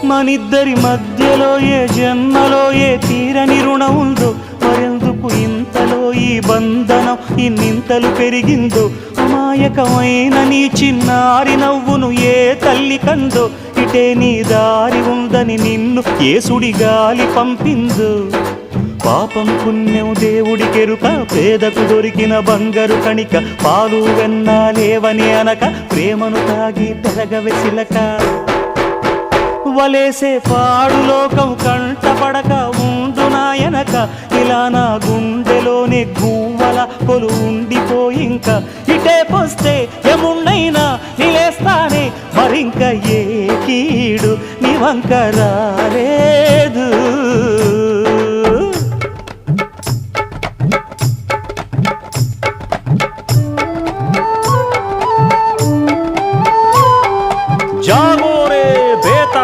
మనిద్దరి మధ్యలో ఏ జన్మలో ఏ తీరని రుణం ఉందో, మరెందుకు ఇంతలో ఈ బంధనం ఇన్నింతలు పెరిగిందో, అమాయకమైన నీ చిన్నారి నవ్వును ఏ తల్లి కందో, ఇటే నీ దారి ఉందని నిన్ను ఏ సుడి గాలి పంపిందో. పాపం పుణ్యం దేవుడికెరుక, పేదకు దొరికిన బంగారు కణిక, పాలు వెన్నాలేవని అనక ప్రేమను తాగి పెరగవెసిలక. వలేసే పాడు లోకం కంటపడక ఉండు నాయనక, ఇలా నా గుండెలోనే గువ్వల కొలు ఉండిపోయింక. ఇటే పోస్తే ఎమున్నైనా నిలేస్తానే, మరింక ఏ కీడు నీ వంక రాలేదు.